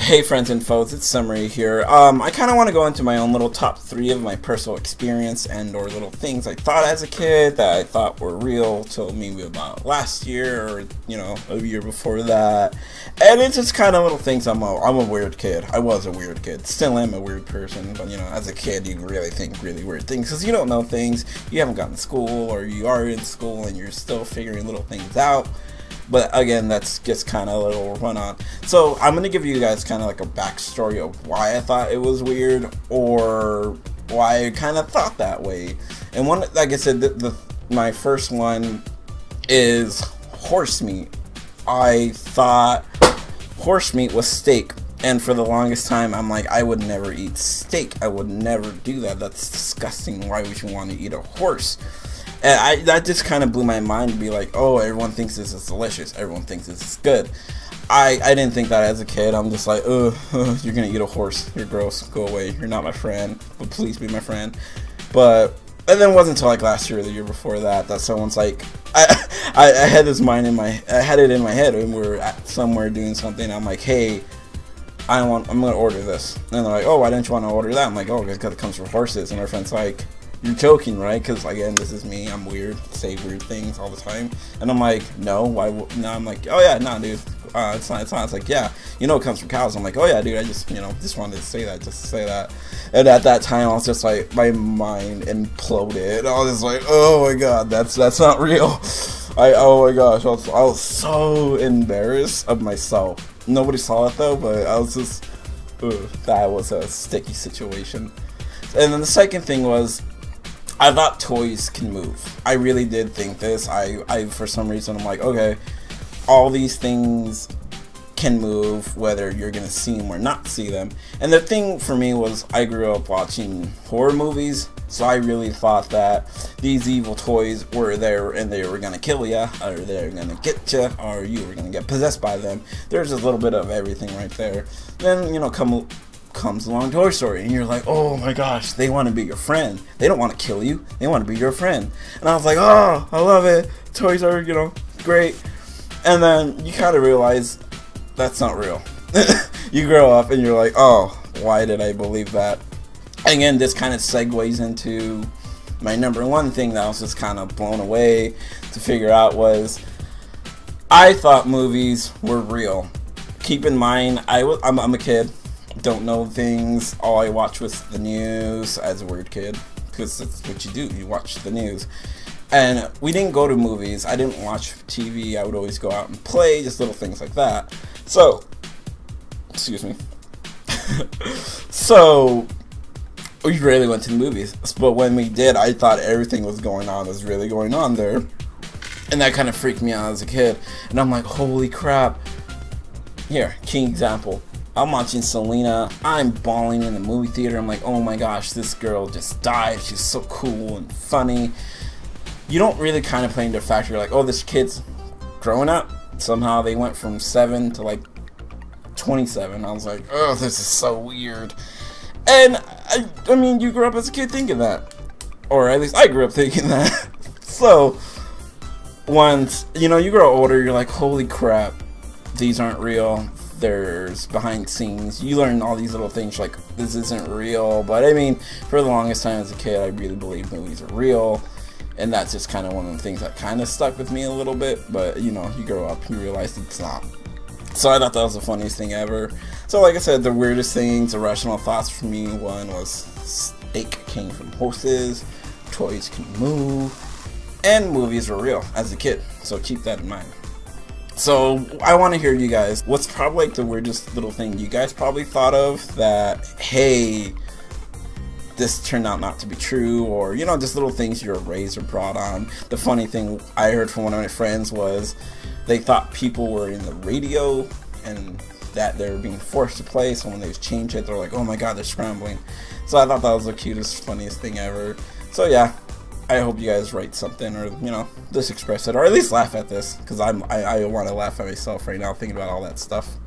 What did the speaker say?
Hey friends and foes, it's Summary here. I kind of want to go into my own little top 3 of my personal experience and or little things I thought as a kid that I thought were real till maybe about last year or, a year before that. And it's just kind of little things. I'm a weird kid. I was a weird kid. Still am a weird person, but as a kid you really think really weird things because you don't know things. You haven't gotten to school, or you are in school and you're still figuring little things out. But again, that's just kind of a little run on. So I'm going to give you guys kind of like a backstory of why I thought it was weird, or why I kind of thought that way. And one, like I said, my first one is horse meat. I thought horse meat was steak. And for the longest time, I'm like, I would never eat steak. I would never do that. That's disgusting. Why would you want to eat a horse? And that just kind of blew my mind to be like, oh, everyone thinks this is delicious. Everyone thinks this is good. I didn't think that as a kid. I'm just like, you're going to eat a horse. You're gross. Go away. You're not my friend. But please be my friend. And then it wasn't until like last year or the year before that someone's like, I had this mind in I had it in my head when we were somewhere doing something. I'm like, hey, I'm going to order this. And they're like, oh, why didn't you want to order that? I'm like, oh, because it comes from horses. And our friend's like, you're joking, right? Because again, this is me. I'm weird. Say weird things all the time. And I'm like, no. Why? No. I'm like, oh yeah, no, dude. It's not. It's like, yeah. It comes from cows. I'm like, oh yeah, dude. I just, just wanted to say that, just to say that. And at that time, I was just like, my mind imploded. I was just like, oh my god, that's not real. Oh my gosh, I was so embarrassed of myself. Nobody saw it though, but I was just, that was a sticky situation. And then the second thing was, I thought toys can move. I really did think this. I for some reason, I'm like, okay, all these things can move, whether you're gonna see them or not see them. And the thing for me was, I grew up watching horror movies, so I really thought that these evil toys were there and they were gonna kill you, or they were gonna get you, or you were gonna get possessed by them. There's a little bit of everything right there. Then comes along Toy Story, and you're like, oh my gosh, they want to be your friend. They don't want to kill you. They want to be your friend. And I was like, oh, I love it. Toys are, great. And then you kind of realize that's not real. You grow up and you're like, oh, why did I believe that? Again, this kind of segues into my number one thing that I was just kind of blown away to figure out was, I thought movies were real. Keep in mind, I'm a kid. Don't know things. All I watch was the news as a weird kid, because that's what you do. You watch the news. And we didn't go to movies. I didn't watch TV. I would always go out and play, just little things like that. So, excuse me. So, we rarely went to the movies. But when we did, I thought everything was really going on there. And that kind of freaked me out as a kid. And I'm like, holy crap. Here, key example. I'm watching Selena, I'm bawling in the movie theater. I'm like, oh my gosh, this girl just died. She's so cool and funny. You don't really kind of play into a factor. You're like, oh, this kid's growing up. Somehow they went from 7 to like 27. I was like, oh, this is so weird. And I mean, you grew up as a kid thinking that. Or at least I grew up thinking that. So, once, you grow older, you're like, holy crap, these aren't real. There's behind scenes. You learn all these little things like, this isn't real. But I mean, for the longest time as a kid, I really believed movies are real. And that's just kind of one of the things that kind of stuck with me a little bit. But, you grow up and you realize it's not. So I thought that was the funniest thing ever. So like I said, the weirdest things, irrational thoughts for me, one was steak came from horses, toys can move, and movies were real as a kid. So keep that in mind. So, I want to hear you guys, what's probably like the weirdest little thing you guys probably thought of that, hey, this turned out not to be true, or, just little things you were raised or brought on. The funny thing I heard from one of my friends was, they thought people were in the radio, and that they were being forced to play, so when they change it, they're like, oh my god, they're scrambling. So I thought that was the cutest, funniest thing ever. So yeah. I hope you guys write something, or just express it, or at least laugh at this, because I want to laugh at myself right now thinking about all that stuff.